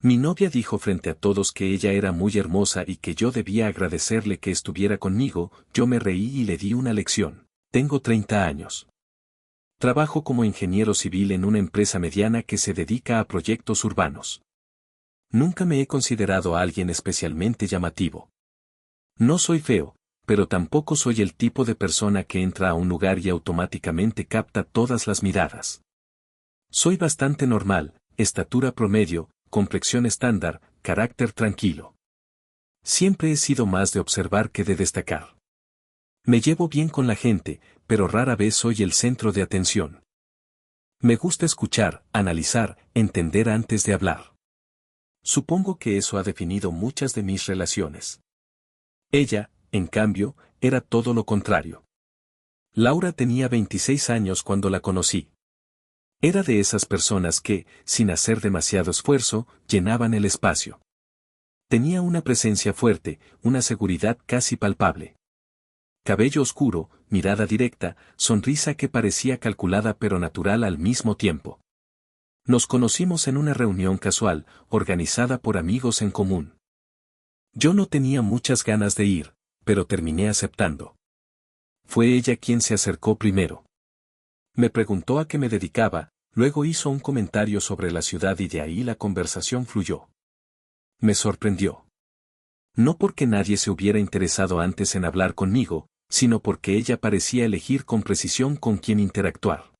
Mi novia dijo frente a todos que ella era muy hermosa y que yo debía agradecerle que estuviera conmigo. Yo me reí y le di una lección. Tengo 30 años. Trabajo como ingeniero civil en una empresa mediana que se dedica a proyectos urbanos. Nunca me he considerado a alguien especialmente llamativo. No soy feo, pero tampoco soy el tipo de persona que entra a un lugar y automáticamente capta todas las miradas. Soy bastante normal, estatura promedio, complexión estándar, carácter tranquilo. Siempre he sido más de observar que de destacar. Me llevo bien con la gente, pero rara vez soy el centro de atención. Me gusta escuchar, analizar, entender antes de hablar. Supongo que eso ha definido muchas de mis relaciones. Ella, en cambio, era todo lo contrario. Laura tenía 26 años cuando la conocí. Era de esas personas que, sin hacer demasiado esfuerzo, llenaban el espacio. Tenía una presencia fuerte, una seguridad casi palpable. Cabello oscuro, mirada directa, sonrisa que parecía calculada pero natural al mismo tiempo. Nos conocimos en una reunión casual, organizada por amigos en común. Yo no tenía muchas ganas de ir, pero terminé aceptando. Fue ella quien se acercó primero. Me preguntó a qué me dedicaba, luego hizo un comentario sobre la ciudad y de ahí la conversación fluyó. Me sorprendió. No porque nadie se hubiera interesado antes en hablar conmigo, sino porque ella parecía elegir con precisión con quién interactuar.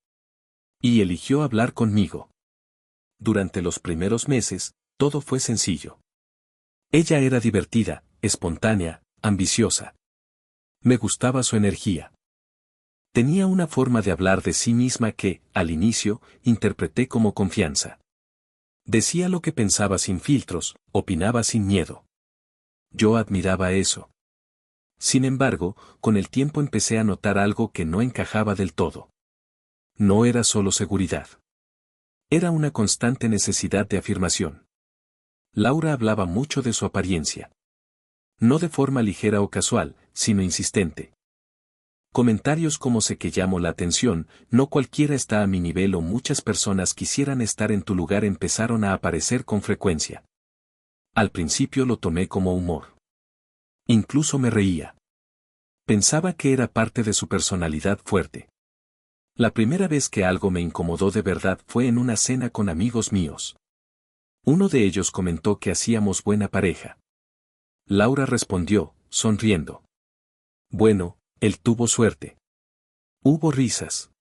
Y eligió hablar conmigo. Durante los primeros meses, todo fue sencillo. Ella era divertida, espontánea, ambiciosa. Me gustaba su energía. Tenía una forma de hablar de sí misma que, al inicio, interpreté como confianza. Decía lo que pensaba sin filtros, opinaba sin miedo. Yo admiraba eso. Sin embargo, con el tiempo empecé a notar algo que no encajaba del todo. No era solo seguridad. Era una constante necesidad de afirmación. Laura hablaba mucho de su apariencia. No de forma ligera o casual, sino insistente. Comentarios como sé que llamo la atención, no cualquiera está a mi nivel o muchas personas quisieran estar en tu lugar empezaron a aparecer con frecuencia. Al principio lo tomé como humor. Incluso me reía. Pensaba que era parte de su personalidad fuerte. La primera vez que algo me incomodó de verdad fue en una cena con amigos míos. Uno de ellos comentó que hacíamos buena pareja. Laura respondió, sonriendo. Bueno, él tuvo suerte. Hubo risas.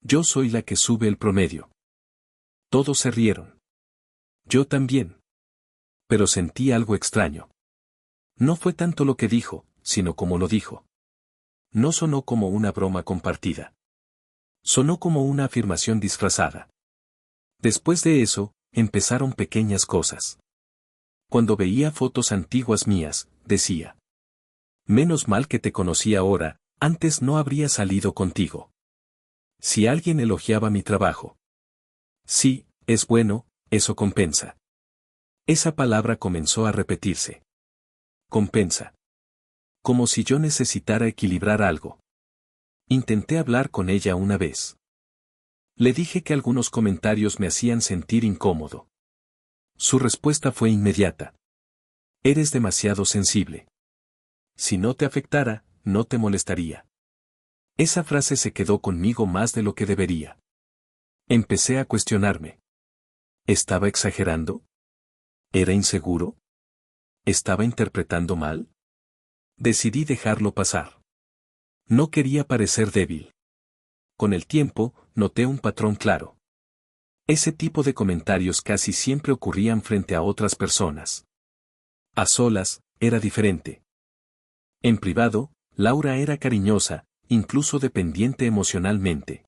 Yo soy la que sube el promedio. Todos se rieron. Yo también. Pero sentí algo extraño. No fue tanto lo que dijo, sino como lo dijo. No sonó como una broma compartida. Sonó como una afirmación disfrazada. Después de eso, empezaron pequeñas cosas. Cuando veía fotos antiguas mías, decía. Menos mal que te conocí ahora, antes no habría salido contigo. Si alguien elogiaba mi trabajo. Sí, es bueno, eso compensa. Esa palabra comenzó a repetirse. Compensa. Como si yo necesitara equilibrar algo. Intenté hablar con ella una vez. Le dije que algunos comentarios me hacían sentir incómodo. Su respuesta fue inmediata. Eres demasiado sensible. Si no te afectara, no te molestaría. Esa frase se quedó conmigo más de lo que debería. Empecé a cuestionarme. ¿Estaba exagerando? ¿Era inseguro? ¿Estaba interpretando mal? Decidí dejarlo pasar. No quería parecer débil. Con el tiempo, noté un patrón claro. Ese tipo de comentarios casi siempre ocurrían frente a otras personas. A solas, era diferente. En privado, Laura era cariñosa, incluso dependiente emocionalmente.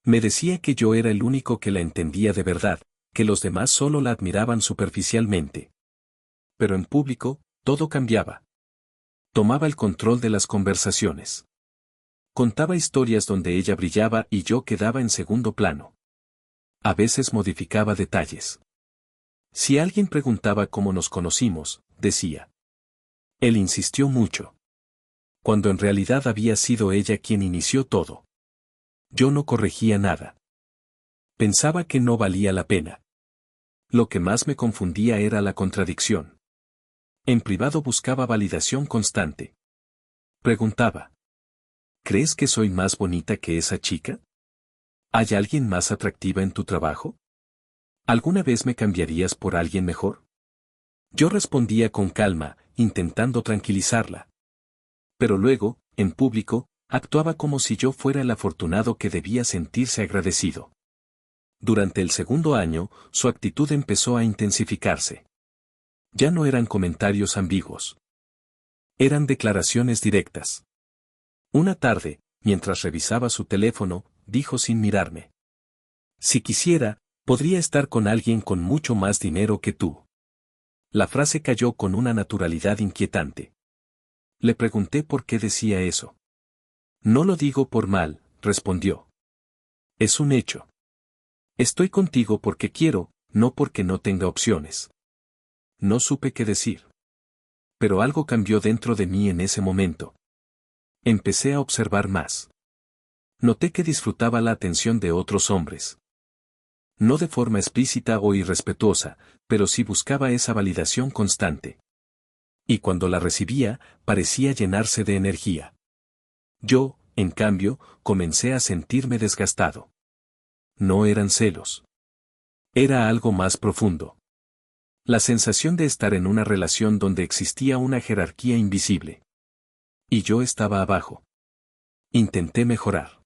Me decía que yo era el único que la entendía de verdad, que los demás solo la admiraban superficialmente. Pero en público, todo cambiaba. Tomaba el control de las conversaciones. Contaba historias donde ella brillaba y yo quedaba en segundo plano. A veces modificaba detalles. Si alguien preguntaba cómo nos conocimos, decía. Él insistió mucho. Cuando en realidad había sido ella quien inició todo. Yo no corregía nada. Pensaba que no valía la pena. Lo que más me confundía era la contradicción. En privado buscaba validación constante. Preguntaba: ¿crees que soy más bonita que esa chica? ¿Hay alguien más atractiva en tu trabajo? ¿Alguna vez me cambiarías por alguien mejor? Yo respondía con calma, intentando tranquilizarla. Pero luego, en público, actuaba como si yo fuera el afortunado que debía sentirse agradecido. Durante el segundo año, su actitud empezó a intensificarse. Ya no eran comentarios ambiguos. Eran declaraciones directas. Una tarde, mientras revisaba su teléfono, dijo sin mirarme: si quisiera, podría estar con alguien con mucho más dinero que tú. La frase cayó con una naturalidad inquietante. Le pregunté por qué decía eso. No lo digo por mal, respondió. Es un hecho. Estoy contigo porque quiero, no porque no tenga opciones. No supe qué decir. Pero algo cambió dentro de mí en ese momento. Empecé a observar más. Noté que disfrutaba la atención de otros hombres. No de forma explícita o irrespetuosa, pero sí buscaba esa validación constante. Y cuando la recibía, parecía llenarse de energía. Yo, en cambio, comencé a sentirme desgastado. No eran celos. Era algo más profundo. La sensación de estar en una relación donde existía una jerarquía invisible. Y yo estaba abajo. Intenté mejorar.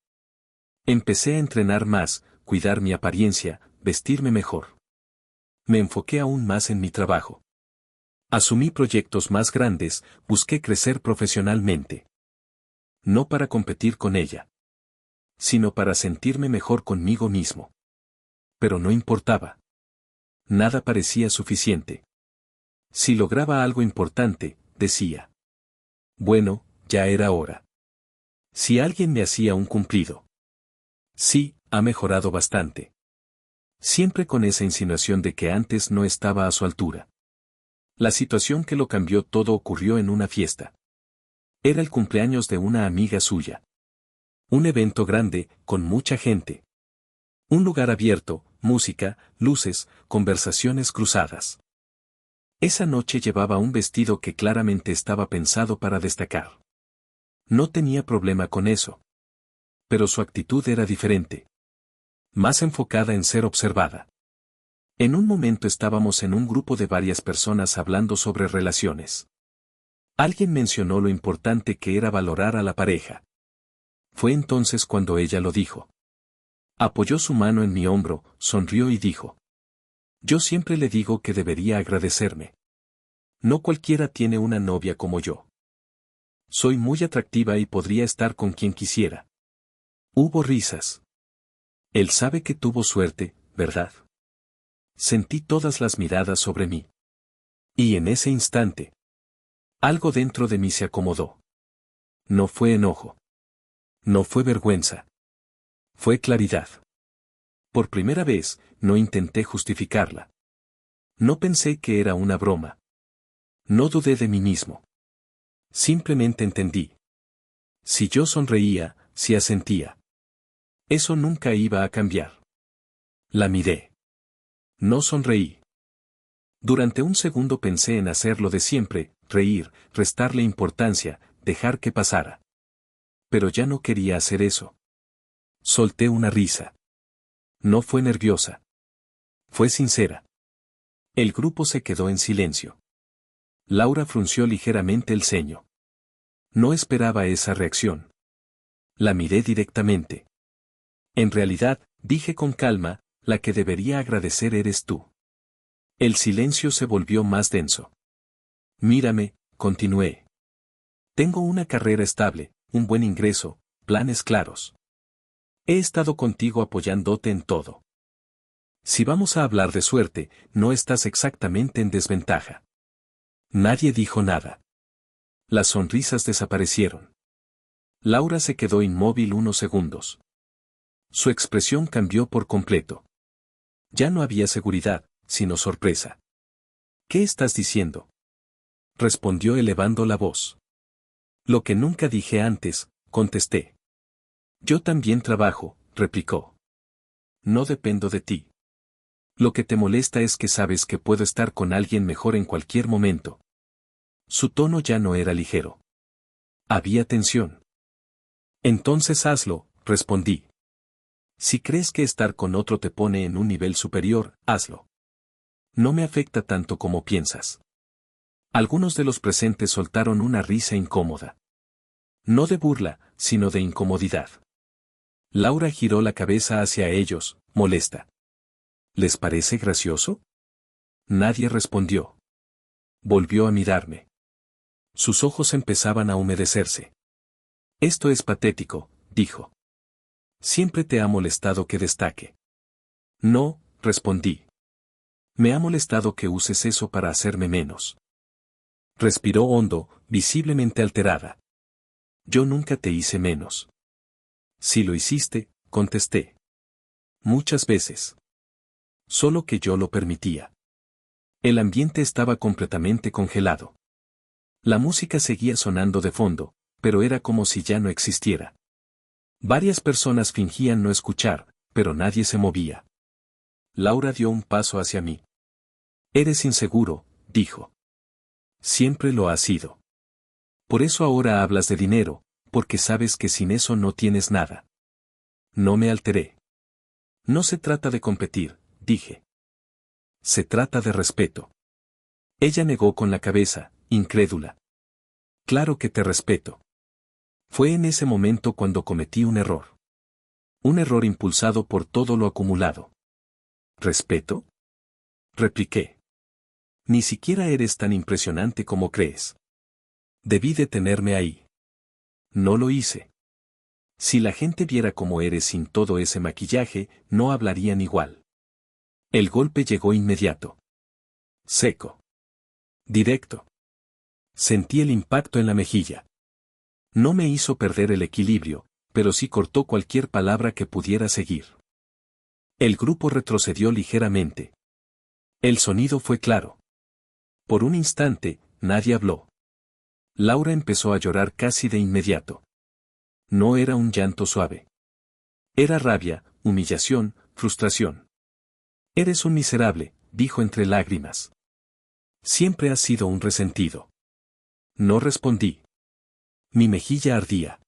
Empecé a entrenar más, cuidar mi apariencia, vestirme mejor. Me enfoqué aún más en mi trabajo. Asumí proyectos más grandes, busqué crecer profesionalmente. No para competir con ella, sino para sentirme mejor conmigo mismo. Pero no importaba. Nada parecía suficiente. Si lograba algo importante, decía: bueno, ya era hora. Si alguien me hacía un cumplido. Sí, ha mejorado bastante. Siempre con esa insinuación de que antes no estaba a su altura. La situación que lo cambió todo ocurrió en una fiesta. Era el cumpleaños de una amiga suya. Un evento grande, con mucha gente. Un lugar abierto, música, luces, conversaciones cruzadas. Esa noche llevaba un vestido que claramente estaba pensado para destacar. No tenía problema con eso. Pero su actitud era diferente. Más enfocada en ser observada. En un momento estábamos en un grupo de varias personas hablando sobre relaciones. Alguien mencionó lo importante que era valorar a la pareja. Fue entonces cuando ella lo dijo. Apoyó su mano en mi hombro, sonrió y dijo: yo siempre le digo que debería agradecerme. No cualquiera tiene una novia como yo. Soy muy atractiva y podría estar con quien quisiera. Hubo risas. Él sabe que tuvo suerte, ¿verdad? Sentí todas las miradas sobre mí. Y en ese instante, algo dentro de mí se acomodó. No fue enojo. No fue vergüenza. Fue claridad. Por primera vez, no intenté justificarla. No pensé que era una broma. No dudé de mí mismo. Simplemente entendí. Si yo sonreía, si asentía. Eso nunca iba a cambiar. La miré. No sonreí. Durante un segundo pensé en hacer lo de siempre, reír, restarle importancia, dejar que pasara. Pero ya no quería hacer eso. Solté una risa. No fue nerviosa. Fue sincera. El grupo se quedó en silencio. Laura frunció ligeramente el ceño. No esperaba esa reacción. La miré directamente. En realidad, dije con calma, la que debería agradecer eres tú. El silencio se volvió más denso. Mírame, continué. Tengo una carrera estable, un buen ingreso, planes claros. He estado contigo apoyándote en todo. Si vamos a hablar de suerte, no estás exactamente en desventaja. Nadie dijo nada. Las sonrisas desaparecieron. Laura se quedó inmóvil unos segundos. Su expresión cambió por completo. Ya no había seguridad, sino sorpresa. ¿Qué estás diciendo? Respondió elevando la voz. Lo que nunca dije antes, contesté. Yo también trabajo, replicó. No dependo de ti. Lo que te molesta es que sabes que puedo estar con alguien mejor en cualquier momento. Su tono ya no era ligero. Había tensión. Entonces hazlo, respondí. Si crees que estar con otro te pone en un nivel superior, hazlo. No me afecta tanto como piensas. Algunos de los presentes soltaron una risa incómoda. No de burla, sino de incomodidad. Laura giró la cabeza hacia ellos, molesta. ¿Les parece gracioso? Nadie respondió. Volvió a mirarme. Sus ojos empezaban a humedecerse. Esto es patético, dijo. Siempre te ha molestado que destaque. No, respondí. Me ha molestado que uses eso para hacerme menos. Respiró hondo, visiblemente alterada. Yo nunca te hice menos. Si lo hiciste, contesté. Muchas veces. Solo que yo lo permitía. El ambiente estaba completamente congelado. La música seguía sonando de fondo, pero era como si ya no existiera. Varias personas fingían no escuchar, pero nadie se movía. Laura dio un paso hacia mí. Eres inseguro, dijo. Siempre lo has sido. Por eso ahora hablas de dinero, porque sabes que sin eso no tienes nada. No me alteré. No se trata de competir, dije. Se trata de respeto. Ella negó con la cabeza, incrédula. Claro que te respeto. Fue en ese momento cuando cometí un error. Un error impulsado por todo lo acumulado. ¿Respeto? Repliqué. Ni siquiera eres tan impresionante como crees. Debí detenerme ahí. No lo hice. Si la gente viera cómo eres sin todo ese maquillaje, no hablarían igual. El golpe llegó inmediato. Seco. Directo. Sentí el impacto en la mejilla. No me hizo perder el equilibrio, pero sí cortó cualquier palabra que pudiera seguir. El grupo retrocedió ligeramente. El sonido fue claro. Por un instante, nadie habló. Laura empezó a llorar casi de inmediato. No era un llanto suave. Era rabia, humillación, frustración. Eres un miserable, dijo entre lágrimas. Siempre has sido un resentido. No respondí. Mi mejilla ardía.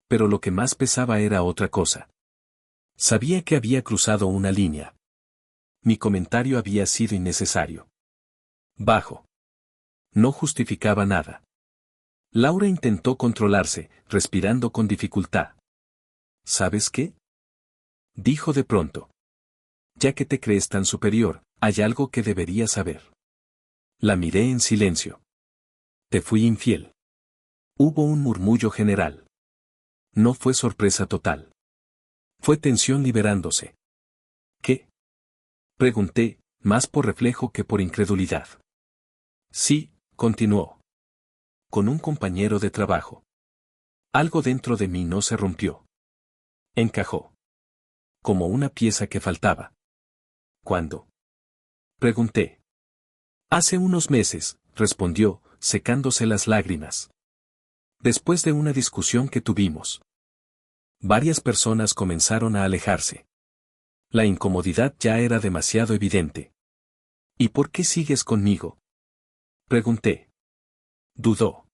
Pero lo que más pesaba era otra cosa. Sabía que había cruzado una línea. Mi comentario había sido innecesario. Bajo. No justificaba nada. Laura intentó controlarse, respirando con dificultad. ¿Sabes qué? Dijo de pronto. Ya que te crees tan superior, hay algo que deberías saber. La miré en silencio. Te fui infiel. Hubo un murmullo general. No fue sorpresa total. Fue tensión liberándose. ¿Qué? Pregunté, más por reflejo que por incredulidad. Sí, continuó. Con un compañero de trabajo. Algo dentro de mí no se rompió. Encajó. Como una pieza que faltaba. ¿Cuándo? Pregunté. Hace unos meses, respondió, secándose las lágrimas. Después de una discusión que tuvimos. Varias personas comenzaron a alejarse. La incomodidad ya era demasiado evidente. ¿Y por qué sigues conmigo? Pregunté. Dudó.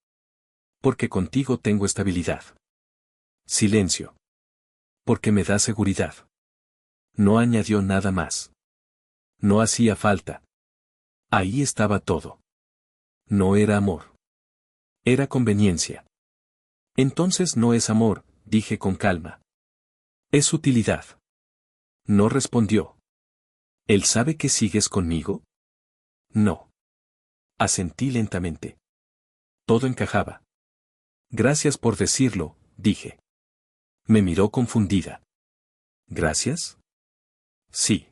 Porque contigo tengo estabilidad. Silencio. Porque me da seguridad. No añadió nada más. No hacía falta. Ahí estaba todo. No era amor. Era conveniencia. Entonces no es amor, dije con calma. Es utilidad. No respondió. ¿Él sabe que sigues conmigo? No. Asentí lentamente. Todo encajaba. Gracias por decirlo, dije. Me miró confundida. ¿Gracias? Sí.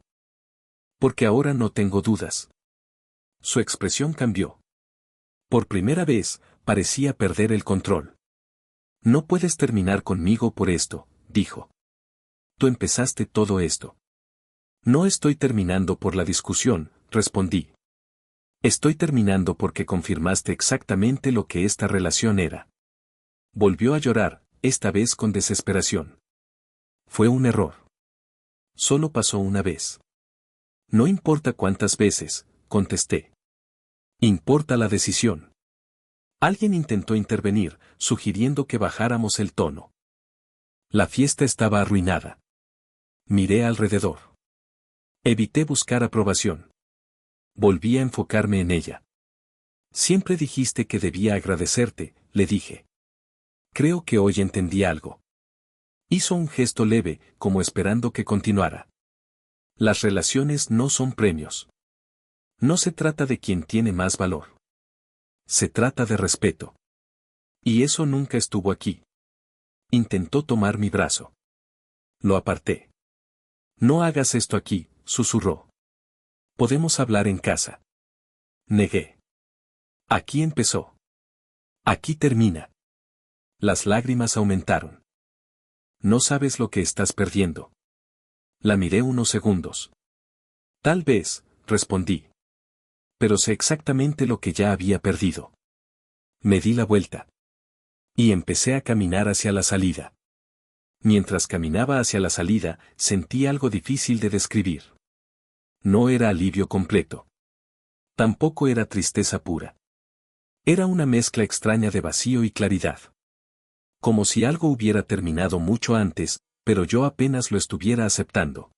Porque ahora no tengo dudas. Su expresión cambió. Por primera vez, parecía perder el control. No puedes terminar conmigo por esto, dijo. Tú empezaste todo esto. No estoy terminando por la discusión, respondí. Estoy terminando porque confirmaste exactamente lo que esta relación era. Volvió a llorar, esta vez con desesperación. Fue un error. Solo pasó una vez. No importa cuántas veces, contesté. Importa la decisión. Alguien intentó intervenir, sugiriendo que bajáramos el tono. La fiesta estaba arruinada. Miré alrededor. Evité buscar aprobación. Volví a enfocarme en ella. Siempre dijiste que debía agradecerte, le dije. Creo que hoy entendí algo. Hizo un gesto leve, como esperando que continuara. Las relaciones no son premios. No se trata de quien tiene más valor. Se trata de respeto. Y eso nunca estuvo aquí. Intentó tomar mi brazo. Lo aparté. No hagas esto aquí, susurró. Podemos hablar en casa. Negué. Aquí empezó. Aquí termina. Las lágrimas aumentaron. No sabes lo que estás perdiendo. La miré unos segundos. Tal vez, respondí. Pero sé exactamente lo que ya había perdido. Me di la vuelta. Y empecé a caminar hacia la salida. Mientras caminaba hacia la salida, sentí algo difícil de describir. No era alivio completo. Tampoco era tristeza pura. Era una mezcla extraña de vacío y claridad. Como si algo hubiera terminado mucho antes, pero yo apenas lo estuviera aceptando.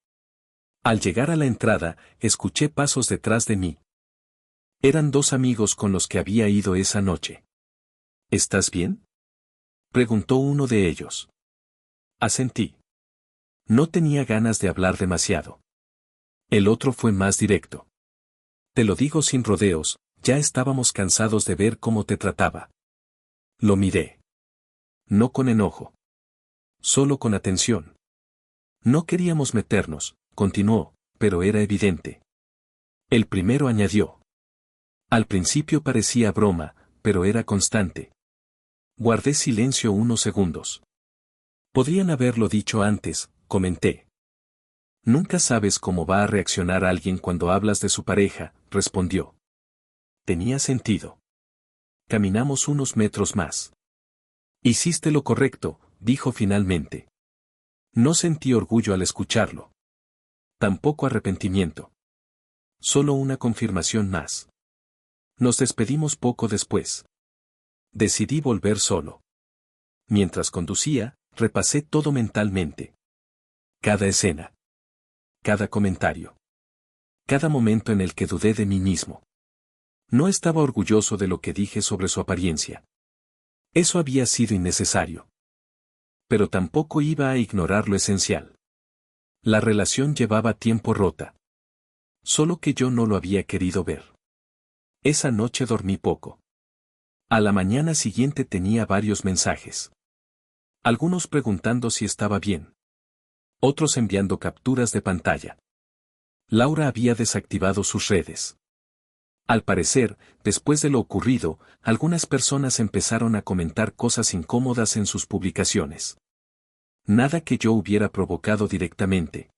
Al llegar a la entrada, escuché pasos detrás de mí. Eran dos amigos con los que había ido esa noche. ¿Estás bien?, preguntó uno de ellos. Asentí. No tenía ganas de hablar demasiado. El otro fue más directo. Te lo digo sin rodeos, ya estábamos cansados de ver cómo te trataba. Lo miré. No con enojo. Solo con atención. No queríamos meternos, continuó, pero era evidente. El primero añadió. Al principio parecía broma, pero era constante. Guardé silencio unos segundos. Podrían haberlo dicho antes, comenté. Nunca sabes cómo va a reaccionar alguien cuando hablas de su pareja, respondió. Tenía sentido. Caminamos unos metros más. Hiciste lo correcto, dijo finalmente. No sentí orgullo al escucharlo. Tampoco arrepentimiento. Solo una confirmación más. Nos despedimos poco después. Decidí volver solo. Mientras conducía, repasé todo mentalmente. Cada escena. Cada comentario. Cada momento en el que dudé de mí mismo. No estaba orgulloso de lo que dije sobre su apariencia. Eso había sido innecesario. Pero tampoco iba a ignorar lo esencial. La relación llevaba tiempo rota. Solo que yo no lo había querido ver. Esa noche dormí poco. A la mañana siguiente tenía varios mensajes. Algunos preguntando si estaba bien. Otros enviando capturas de pantalla. Laura había desactivado sus redes. Al parecer, después de lo ocurrido, algunas personas empezaron a comentar cosas incómodas en sus publicaciones. Nada que yo hubiera provocado directamente.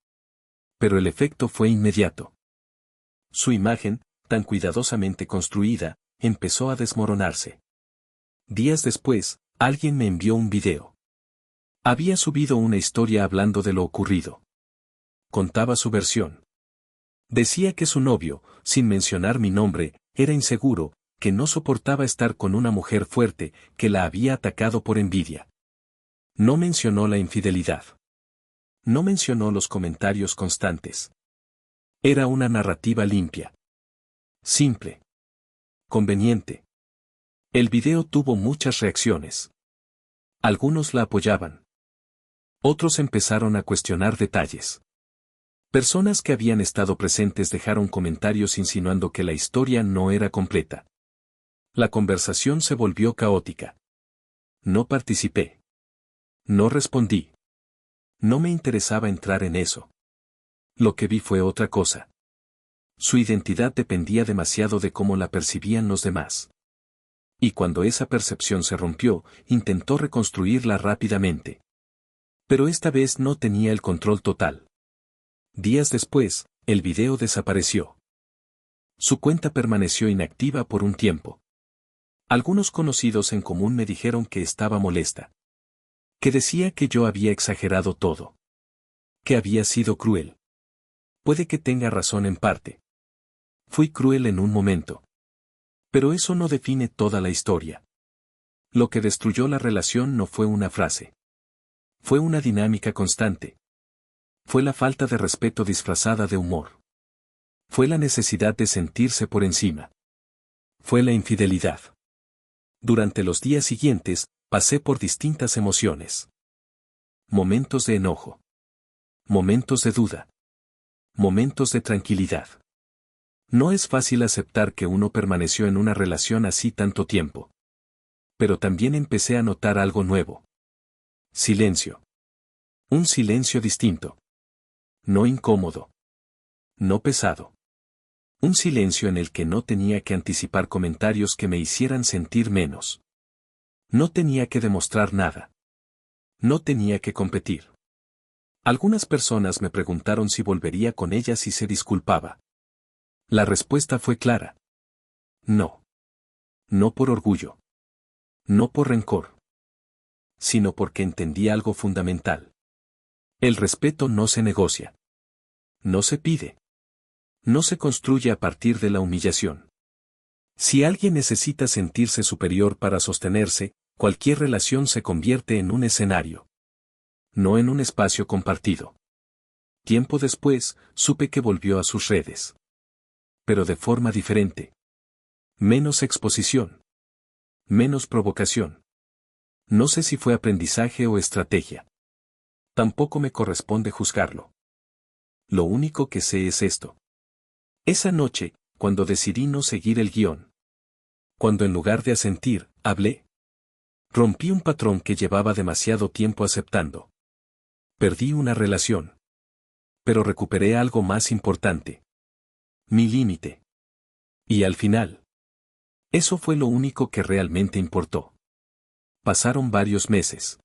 Pero el efecto fue inmediato. Su imagen, tan cuidadosamente construida, empezó a desmoronarse. Días después, alguien me envió un video. Había subido una historia hablando de lo ocurrido. Contaba su versión. Decía que su novio, sin mencionar mi nombre, era inseguro, que no soportaba estar con una mujer fuerte, que la había atacado por envidia. No mencionó la infidelidad. No mencionó los comentarios constantes. Era una narrativa limpia. Simple. Conveniente. El video tuvo muchas reacciones. Algunos la apoyaban. Otros empezaron a cuestionar detalles. Personas que habían estado presentes dejaron comentarios insinuando que la historia no era completa. La conversación se volvió caótica. No participé. No respondí. No me interesaba entrar en eso. Lo que vi fue otra cosa. Su identidad dependía demasiado de cómo la percibían los demás. Y cuando esa percepción se rompió, intentó reconstruirla rápidamente. Pero esta vez no tenía el control total. Días después, el video desapareció. Su cuenta permaneció inactiva por un tiempo. Algunos conocidos en común me dijeron que estaba molesta. Que decía que yo había exagerado todo. Que había sido cruel. Puede que tenga razón en parte. Fui cruel en un momento. Pero eso no define toda la historia. Lo que destruyó la relación no fue una frase. Fue una dinámica constante. Fue la falta de respeto disfrazada de humor. Fue la necesidad de sentirse por encima. Fue la infidelidad. Durante los días siguientes, pasé por distintas emociones. Momentos de enojo. Momentos de duda. Momentos de tranquilidad. No es fácil aceptar que uno permaneció en una relación así tanto tiempo. Pero también empecé a notar algo nuevo. Silencio. Un silencio distinto. No incómodo. No pesado. Un silencio en el que no tenía que anticipar comentarios que me hicieran sentir menos. No tenía que demostrar nada. No tenía que competir. Algunas personas me preguntaron si volvería con ella si se disculpaba. La respuesta fue clara. No. No por orgullo. No por rencor. Sino porque entendí algo fundamental. El respeto no se negocia. No se pide. No se construye a partir de la humillación. Si alguien necesita sentirse superior para sostenerse, cualquier relación se convierte en un escenario. No en un espacio compartido. Tiempo después, supe que volvió a sus redes. Pero de forma diferente. Menos exposición. Menos provocación. No sé si fue aprendizaje o estrategia. Tampoco me corresponde juzgarlo. Lo único que sé es esto. Esa noche, cuando decidí no seguir el guión. Cuando en lugar de asentir, hablé. Rompí un patrón que llevaba demasiado tiempo aceptando. Perdí una relación. Pero recuperé algo más importante. Mi límite. Y al final. Eso fue lo único que realmente importó. Pasaron varios meses.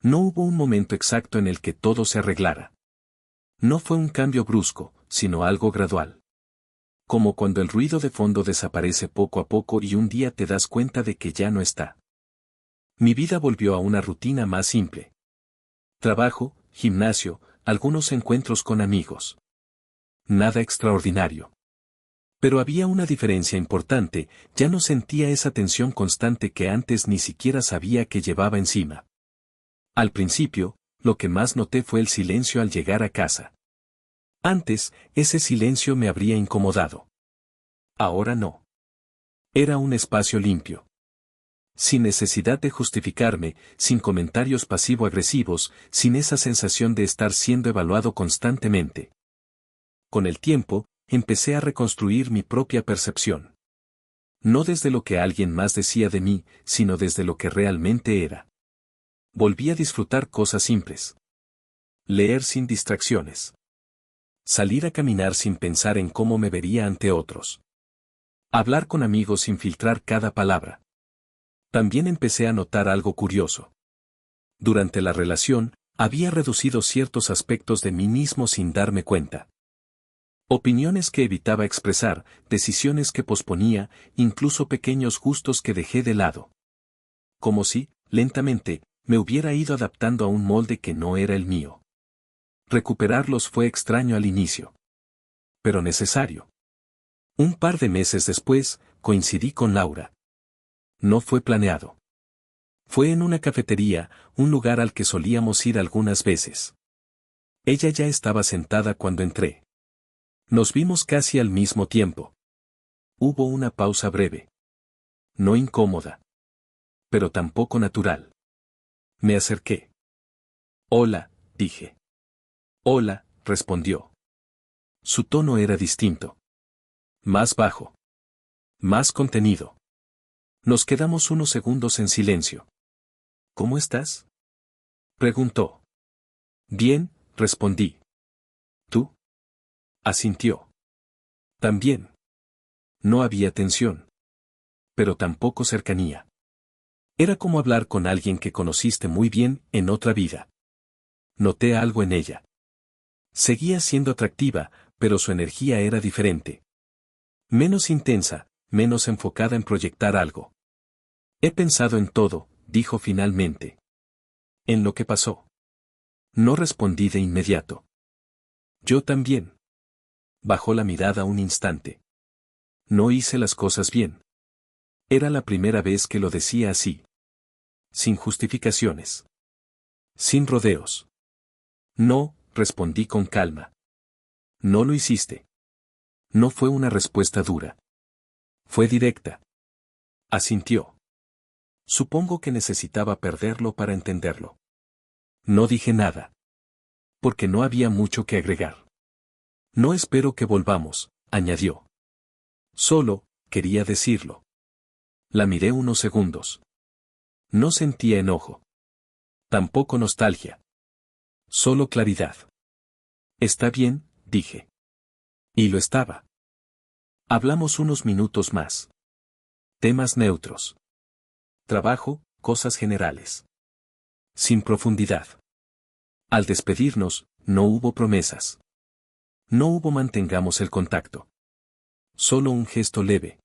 No hubo un momento exacto en el que todo se arreglara. No fue un cambio brusco, sino algo gradual. Como cuando el ruido de fondo desaparece poco a poco y un día te das cuenta de que ya no está. Mi vida volvió a una rutina más simple. Trabajo, gimnasio, algunos encuentros con amigos. Nada extraordinario. Pero había una diferencia importante, ya no sentía esa tensión constante que antes ni siquiera sabía que llevaba encima. Al principio, lo que más noté fue el silencio al llegar a casa. Antes, ese silencio me habría incomodado. Ahora no. Era un espacio limpio. Sin necesidad de justificarme, sin comentarios pasivo-agresivos, sin esa sensación de estar siendo evaluado constantemente. Con el tiempo, empecé a reconstruir mi propia percepción. No desde lo que alguien más decía de mí, sino desde lo que realmente era. Volví a disfrutar cosas simples. Leer sin distracciones. Salir a caminar sin pensar en cómo me vería ante otros. Hablar con amigos sin filtrar cada palabra. También empecé a notar algo curioso. Durante la relación, había reducido ciertos aspectos de mí mismo sin darme cuenta. Opiniones que evitaba expresar, decisiones que posponía, incluso pequeños gustos que dejé de lado. Como si, lentamente, me hubiera ido adaptando a un molde que no era el mío. Recuperarlos fue extraño al inicio. Pero necesario. Un par de meses después, coincidí con Laura. No fue planeado. Fue en una cafetería, un lugar al que solíamos ir algunas veces. Ella ya estaba sentada cuando entré. Nos vimos casi al mismo tiempo. Hubo una pausa breve. No incómoda. Pero tampoco natural. Me acerqué. Hola, dije. Hola, respondió. Su tono era distinto. Más bajo. Más contenido. Nos quedamos unos segundos en silencio. ¿Cómo estás?, preguntó. Bien, respondí. ¿Tú? Asintió. También. No había tensión. Pero tampoco cercanía. Era como hablar con alguien que conociste muy bien en otra vida. Noté algo en ella. Seguía siendo atractiva, pero su energía era diferente. Menos intensa, menos enfocada en proyectar algo. He pensado en todo, dijo finalmente. ¿En lo que pasó? No respondí de inmediato. Yo también. Bajó la mirada un instante. No hice las cosas bien. Era la primera vez que lo decía así. Sin justificaciones. Sin rodeos. No, respondí con calma. No lo hiciste. No fue una respuesta dura. Fue directa. Asintió. Supongo que necesitaba perderlo para entenderlo. No dije nada. Porque no había mucho que agregar. No espero que volvamos, añadió. Solo, quería decirlo. La miré unos segundos. No sentía enojo. Tampoco nostalgia. Solo claridad. Está bien, dije. Y lo estaba. Hablamos unos minutos más. Temas neutros. Trabajo, cosas generales. Sin profundidad. Al despedirnos, no hubo promesas. No hubo mantengamos el contacto. Solo un gesto leve.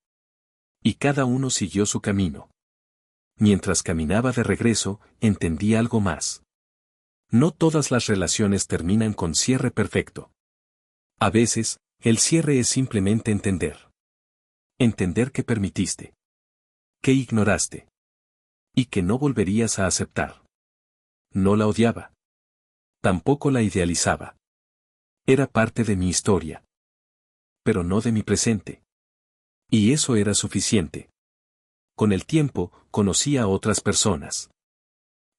Y cada uno siguió su camino. Mientras caminaba de regreso, entendí algo más. No todas las relaciones terminan con cierre perfecto. A veces, el cierre es simplemente entender. Entender que permitiste. Que ignoraste. Y que no volverías a aceptar. No la odiaba. Tampoco la idealizaba. Era parte de mi historia. Pero no de mi presente. Y eso era suficiente. Con el tiempo, conocí a otras personas.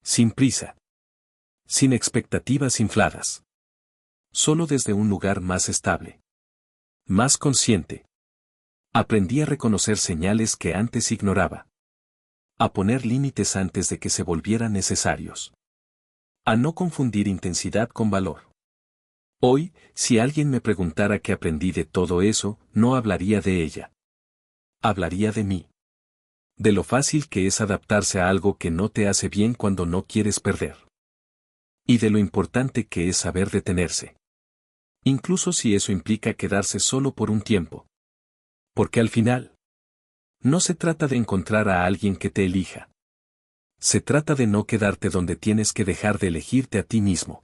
Sin prisa. Sin expectativas infladas. Solo desde un lugar más estable. Más consciente. Aprendí a reconocer señales que antes ignoraba. A poner límites antes de que se volvieran necesarios. A no confundir intensidad con valor. Hoy, si alguien me preguntara qué aprendí de todo eso, no hablaría de ella. Hablaría de mí. De lo fácil que es adaptarse a algo que no te hace bien cuando no quieres perder. Y de lo importante que es saber detenerse. Incluso si eso implica quedarse solo por un tiempo. Porque al final, no se trata de encontrar a alguien que te elija. Se trata de no quedarte donde tienes que dejar de elegirte a ti mismo.